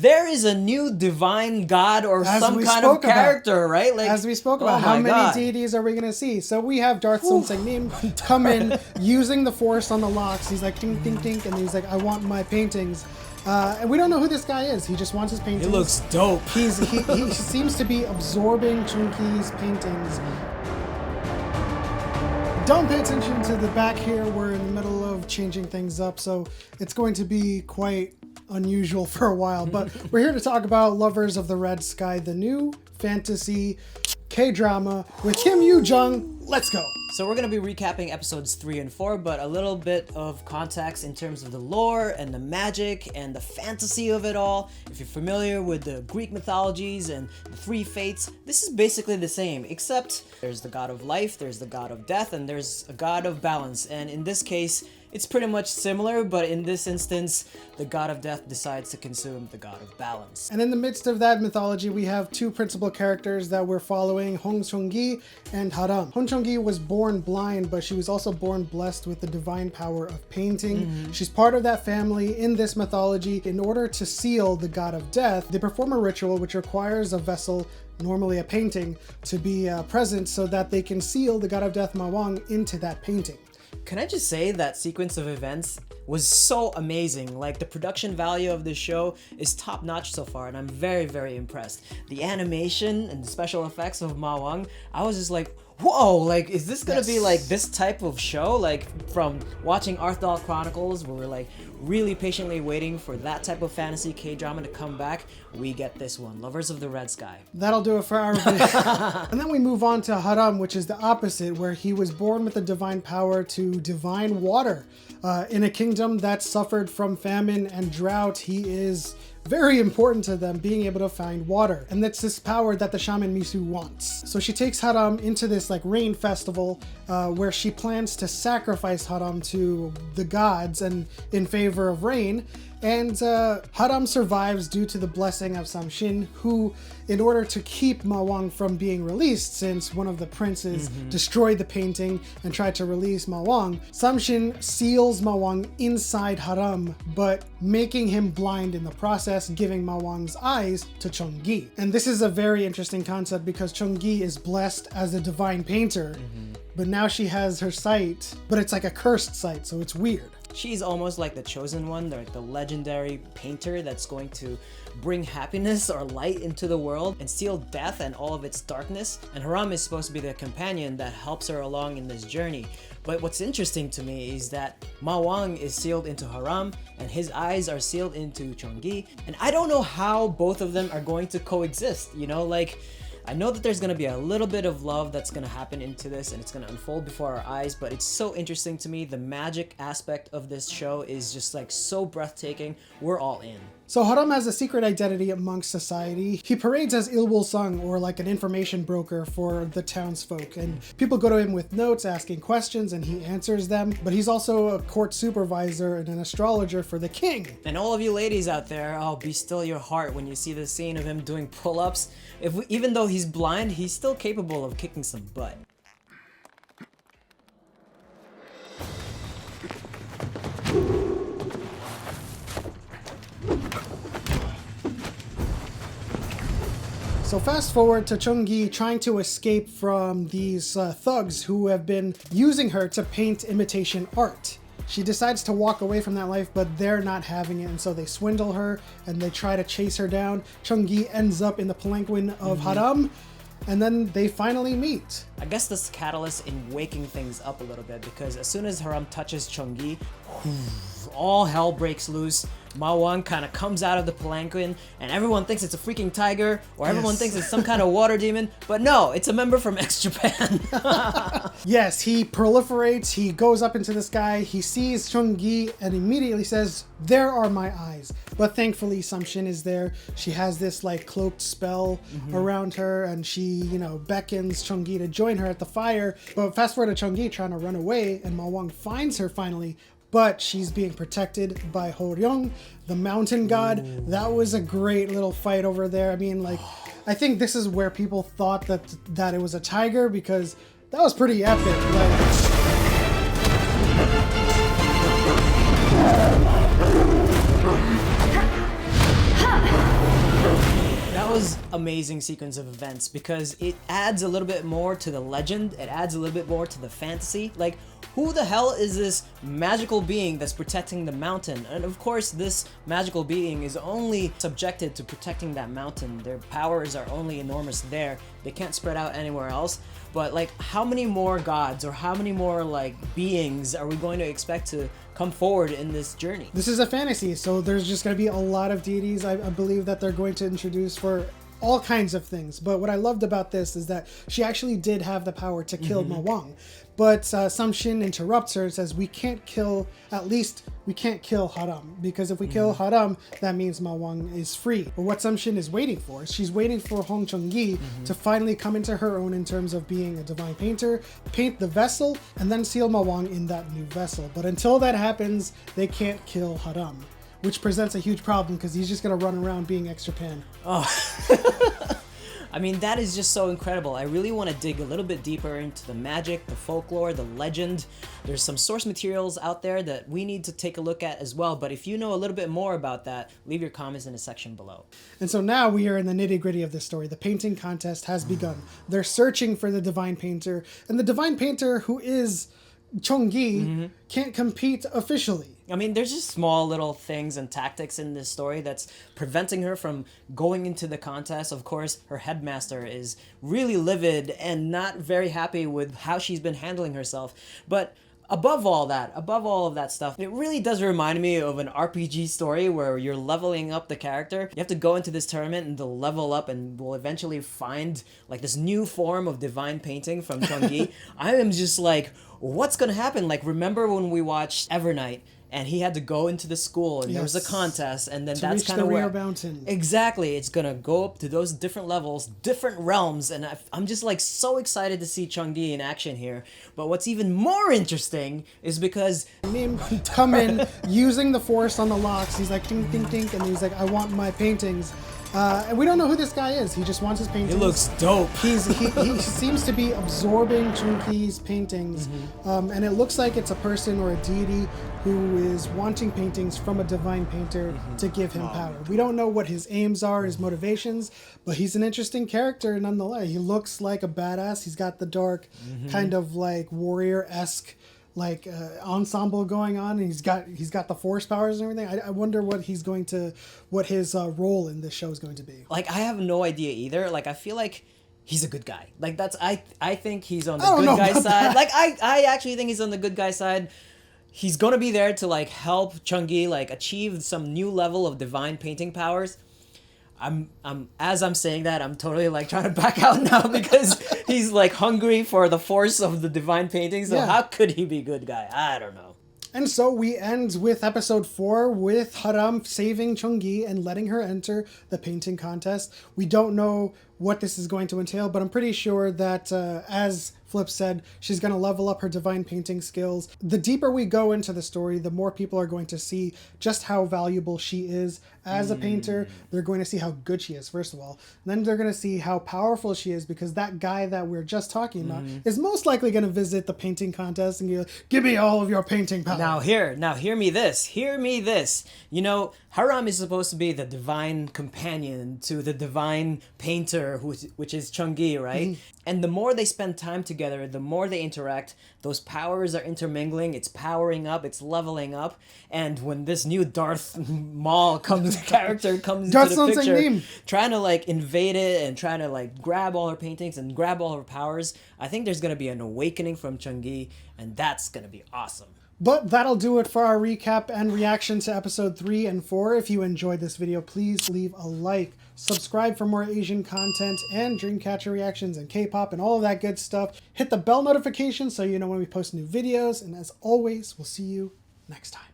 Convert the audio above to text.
there is a new divine god or As some we kind spoke of character, about. right? Like, As we spoke about, oh how my many God. deities are we going to see? So we have Darth Sun Nim come in using the Force on the locks. He's like, tink, tink, tink, and he's like, I want my paintings. And we don't know who this guy is. He just wants his paintings. He looks dope. He seems to be absorbing Chunki's paintings. Don't pay attention to the back here. We're in the middle of changing things up, so it's going to be quite unusual for a while. But we're here to talk about Lovers of the Red Sky, the new fantasy K-drama with Kim Yoo Jung. Let's go. So we're going to be recapping episodes 3 and 4, but a little bit of context in terms of the lore and the magic and the fantasy of it all. If you're familiar with the Greek mythologies and the 3 fates, this is basically the same, except there's the god of life, there's the god of death, and there's a god of balance. And in this case, it's pretty much similar, but in this instance, the god of death decides to consume the god of balance. And in the midst of that mythology, we have 2 principal characters that we're following, Hong Chong-gi and Haram. Hong Chong-gi was born blind, but she was also born blessed with the divine power of painting. She's part of that family in this mythology. In order to seal the god of death, they perform a ritual which requires a vessel, normally a painting, to be present so that they can seal the god of death Mawang into that painting. Can I just say that sequence of events was so amazing? Like, the production value of this show is top notch so far, and I'm very, very impressed. The animation and the special effects of Ma Wang, I was just like, whoa, like, is this gonna be like this type of show? Like, from watching Arthdal Chronicles, where we're like really patiently waiting for that type of fantasy K-drama to come back, we get this one, Lovers of the Red Sky. That'll do it for our video. And then we move on to Haram, which is the opposite, where he was born with the divine power to divine water. In a kingdom that suffered from famine and drought, he is very important to them, being able to find water. And that's this power that the shaman Misu wants. So she takes Haram into this like rain festival where she plans to sacrifice Haram to the gods and in favor of rain. And Haram survives due to the blessing of Samshin, who, in order to keep Mawang from being released, since one of the princes destroyed the painting and tried to release Mawang, Samshin seals Mawang inside Haram, but making him blind in the process, giving Mawang's eyes to Chong-gi. And this is a very interesting concept because Chong-gi is blessed as a divine painter, but now she has her sight, but it's like a cursed sight, so it's weird. She's almost like the chosen one, like the legendary painter that's going to bring happiness or light into the world and seal death and all of its darkness. And Haram is supposed to be the companion that helps her along in this journey. But what's interesting to me is that Ma Wang is sealed into Haram and his eyes are sealed into Chong-gi. And I don't know how both of them are going to coexist, you know, like, I know that there's going to be a little bit of love that's going to happen into this and it's going to unfold before our eyes, but it's so interesting to me. The magic aspect of this show is just like so breathtaking. We're all in. So Haram has a secret identity amongst society. He parades as Il Sung, or like an information broker for the townsfolk, and people go to him with notes asking questions and he answers them. But he's also a court supervisor and an astrologer for the king. And all of you ladies out there, oh, be still your heart when you see the scene of him doing pull-ups. Even though he's blind, he's still capable of kicking some butt. So fast forward to Chong-gi trying to escape from these thugs who have been using her to paint imitation art. She decides to walk away from that life, but they're not having it, and so they swindle her and they try to chase her down. Chong-gi ends up in the palanquin of Haram, and then they finally meet. I guess this catalyst in waking things up a little bit, because as soon as Haram touches Chong-gi, all hell breaks loose. Ma Wang kind of comes out of the palanquin and everyone thinks it's a freaking tiger, or everyone thinks it's some kind of water demon, but no, it's a member from X-Japan. Yes, he proliferates, he goes up into the sky, he sees Chong-gi and immediately says, "There are my eyes." But thankfully Samshin is there. She has this like cloaked spell around her and she, you know, beckons Chong-gi to join her at the fire. But fast forward to Chong-gi trying to run away and Ma Wang finds her finally, but she's being protected by Ho Ryong, the mountain god. That was a great little fight over there. I mean, like, I think this is where people thought that it was a tiger, because that was pretty epic. Like, was amazing sequence of events because it adds a little bit more to the legend, it adds a little bit more to the fantasy. Like, who the hell is this magical being that's protecting the mountain? And of course, this magical being is only subjected to protecting that mountain. Their powers are only enormous there. They can't spread out anywhere else. But like, how many more gods or how many more like beings are we going to expect to come forward in this journey? This is a fantasy, so there's just going to be a lot of deities I believe that they're going to introduce for all kinds of things. But what I loved about this is that she actually did have the power to kill Ma Wang. But Samshin interrupts her and says, we can't kill Haram, because if we kill Haram, that means Ma Wang is free. But what Samshin is waiting for, she's waiting for Hong Chung-gi to finally come into her own in terms of being a divine painter, paint the vessel, and then seal Ma Wang in that new vessel. But until that happens, they can't kill Haram, which presents a huge problem because he's just going to run around being extra pan. Oh. I mean, that is just so incredible. I really want to dig a little bit deeper into the magic, the folklore, the legend. There's some source materials out there that we need to take a look at as well. But if you know a little bit more about that, leave your comments in the section below. And so now we are in the nitty-gritty of this story. The painting contest has begun. They're searching for the divine painter. And the divine painter, who is Chung-gi, can't compete officially. I mean, there's just small little things and tactics in this story that's preventing her from going into the contest. Of course, her headmaster is really livid and not very happy with how she's been handling herself. But above all of that stuff, it really does remind me of an RPG story where you're leveling up the character. You have to go into this tournament and they'll level up and will eventually find like this new form of divine painting from Chung-gi. I am just like, what's gonna happen? Like, remember when we watched Evernight? And he had to go into the school, and there was a contest, and then that's kind of where mountain. Exactly, it's gonna go up to those different levels, different realms, and I'm just like so excited to see Chung-gi in action here. But what's even more interesting is because Meme come in using the force on the locks. He's like ding ding ding, and he's like, I want my paintings. And we don't know who this guy is. He just wants his paintings. it looks dope. He seems to be absorbing Chung-gi's paintings, and it looks like it's a person or a deity who is wanting paintings from a divine painter to give him power. We don't know what his aims are, his motivations, but he's an interesting character nonetheless. He looks like a badass. He's got the dark, kind of like warrior-esque like ensemble going on, and he's got the force powers and everything. I wonder what his role in this show is going to be. Like, I have no idea either. Like, I feel like he's a good guy. Like, that's I think he's on the good guy side. Like, I actually think he's on the good guy side. He's gonna be there to like help Chung-gi like achieve some new level of divine painting powers. As I'm saying that, I'm totally like trying to back out now because he's like hungry for the force of the divine painting. So how could he be a good guy? I don't know. And so we end with episode 4 with Haram saving Chung-gi and letting her enter the painting contest. We don't know what this is going to entail, but I'm pretty sure that as Flip said, she's going to level up her divine painting skills. The deeper we go into the story, the more people are going to see just how valuable she is as a painter. They're going to see how good she is, first of all. And then they're going to see how powerful she is, because that guy that we're just talking about is most likely going to visit the painting contest and go, give me all of your painting power. Now hear me this. You know, Haram is supposed to be the divine companion to the divine painter, which is Chung-gi, right? And the more they spend time together, the more they interact, those powers are intermingling, it's powering up, it's leveling up. And when this new Darth Maul character comes into the picture, trying to like invade it and trying to like grab all her paintings and grab all her powers, I think there's going to be an awakening from Chung-gi, and that's going to be awesome. But that'll do it for our recap and reaction to episode 3 and 4. If you enjoyed this video, please leave a like, subscribe for more Asian content and Dreamcatcher reactions and K-pop and all of that good stuff. Hit the bell notification so you know when we post new videos. And as always, we'll see you next time.